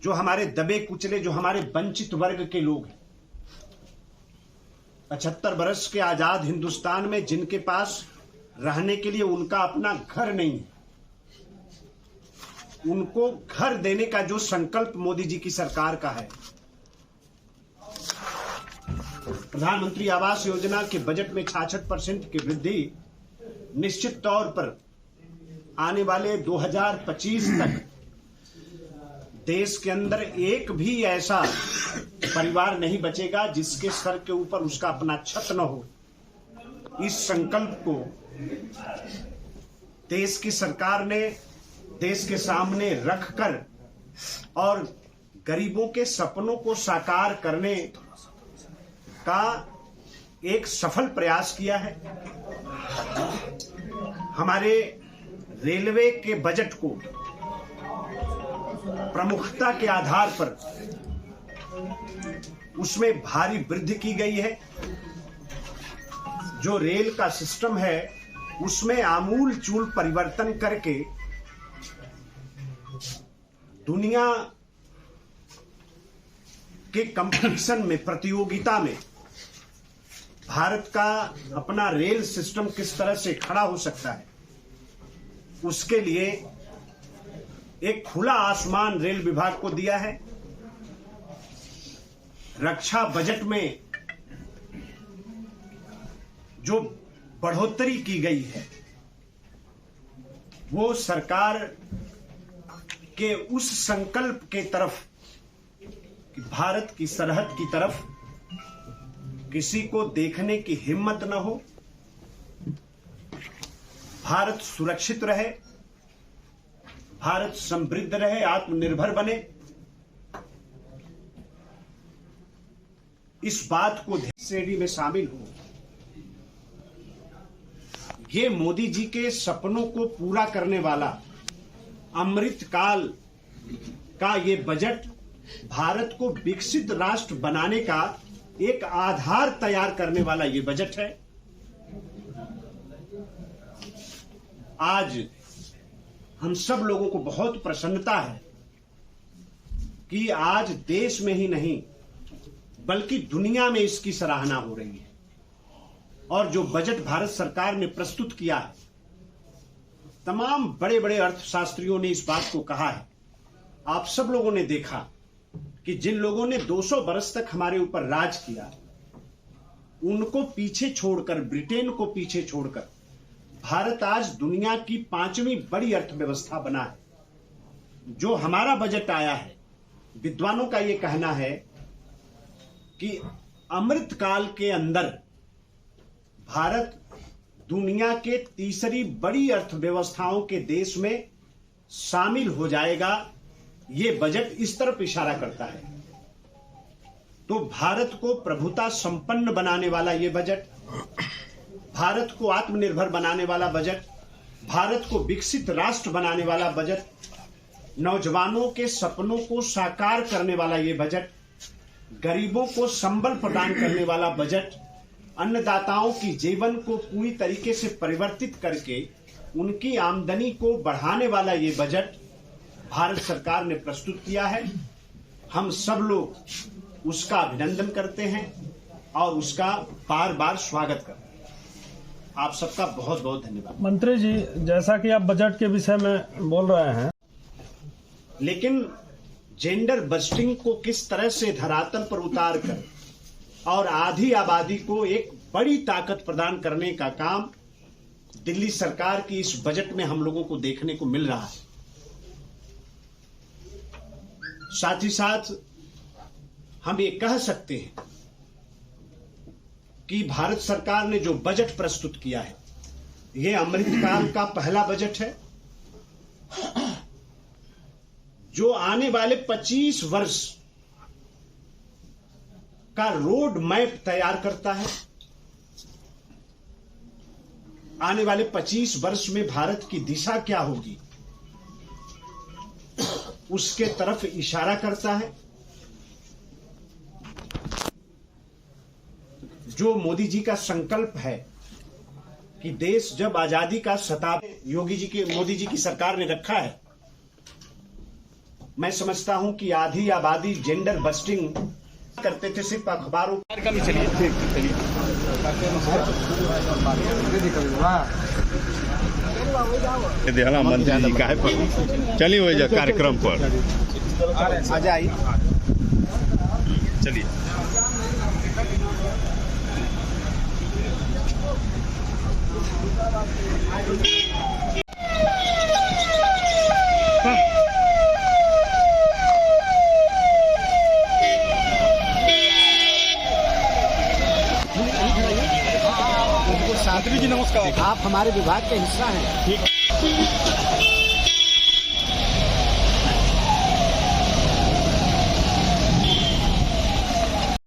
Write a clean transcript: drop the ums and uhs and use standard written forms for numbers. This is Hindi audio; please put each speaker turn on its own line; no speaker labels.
जो हमारे दबे कुचले, जो हमारे वंचित वर्ग के लोग हैं, 75 वर्ष के आजाद हिंदुस्तान में जिनके पास रहने के लिए उनका अपना घर नहीं है, उनको घर देने का जो संकल्प मोदी जी की सरकार का है, प्रधानमंत्री आवास योजना के बजट में 66% की वृद्धि निश्चित तौर पर आने वाले 2025 तक देश के अंदर एक भी ऐसा परिवार नहीं बचेगा जिसके सर के ऊपर उसका अपना छत न हो। इस संकल्प को देश की सरकार ने देश के सामने रखकर और गरीबों के सपनों को साकार करने का एक सफल प्रयास किया है। हमारे रेलवे के बजट को प्रमुखता के आधार पर उसमें भारी वृद्धि की गई है। जो रेल का सिस्टम है उसमें आमूल चूल परिवर्तन करके दुनिया के कंपटीशन में, प्रतियोगिता में भारत का अपना रेल सिस्टम किस तरह से खड़ा हो सकता है, उसके लिए एक खुला आसमान रेल विभाग को दिया है। रक्षा बजट में जो बढ़ोतरी की गई है वो सरकार के उस संकल्प के तरफ कि भारत की सरहद की तरफ किसी को देखने की हिम्मत न हो, भारत सुरक्षित रहे, भारत समृद्ध रहे, आत्मनिर्भर बने, इस बात को श्रेणी में शामिल हो। ये मोदी जी के सपनों को पूरा करने वाला अमृत काल का ये बजट भारत को विकसित राष्ट्र बनाने का एक आधार तैयार करने वाला ये बजट है। आज हम सब लोगों को बहुत प्रसन्नता है कि आज देश में ही नहीं बल्कि दुनिया में इसकी सराहना हो रही है। और जो बजट भारत सरकार ने प्रस्तुत किया है, तमाम बड़े बड़े अर्थशास्त्रियों ने इस बात को कहा है। आप सब लोगों ने देखा कि जिन लोगों ने 200 वर्ष तक हमारे ऊपर राज किया, उनको पीछे छोड़कर, ब्रिटेन को पीछे छोड़कर भारत आज दुनिया की 5वीं बड़ी अर्थव्यवस्था बना है। जो हमारा बजट आया है, विद्वानों का यह कहना है कि अमृत काल के अंदर भारत दुनिया के तीसरी बड़ी अर्थव्यवस्थाओं के देश में शामिल हो जाएगा। ये बजट इस तरफ इशारा करता है। तो भारत को प्रभुता संपन्न बनाने वाला ये बजट, भारत को आत्मनिर्भर बनाने वाला बजट, भारत को विकसित राष्ट्र बनाने वाला बजट, नौजवानों के सपनों को साकार करने वाला ये बजट, गरीबों को संबल प्रदान करने वाला बजट, अन्नदाताओं की जीवन को पूरी तरीके से परिवर्तित करके उनकी आमदनी को बढ़ाने वाला ये बजट भारत सरकार ने प्रस्तुत किया है। हम सब लोग उसका अभिनंदन करते हैं और उसका बार बार स्वागत करते हैं। आप सबका बहुत बहुत धन्यवाद।
मंत्री जी, जैसा कि आप बजट के विषय में बोल रहे हैं,
लेकिन जेंडर बस्टिंग को किस तरह से धरातल पर उतार कर और आधी आबादी को एक बड़ी ताकत प्रदान करने का काम दिल्ली सरकार की इस बजट में हम लोगों को देखने को मिल रहा है। साथ ही साथ हम ये कह सकते हैं कि भारत सरकार ने जो बजट प्रस्तुत किया है, यह अमृतकाल का पहला बजट है जो आने वाले 25 वर्ष का रोड मैप तैयार करता है। आने वाले 25 वर्ष में भारत की दिशा क्या होगी, उसके तरफ इशारा करता है। जो मोदी जी का संकल्प है कि देश जब आजादी का शताब्दी मोदी जी की सरकार ने रखा है, मैं समझता हूं कि आधी आबादी जेंडर बस्टिंग करते थे सिर्फ अखबारों।
देहला मंत्री जी काहे पर चलिए हो जा कार्यक्रम पर
आ जाइए।
चलिए।
सात्री जी नमस्कार। आप हमारे विभाग के हिस्सा हैं।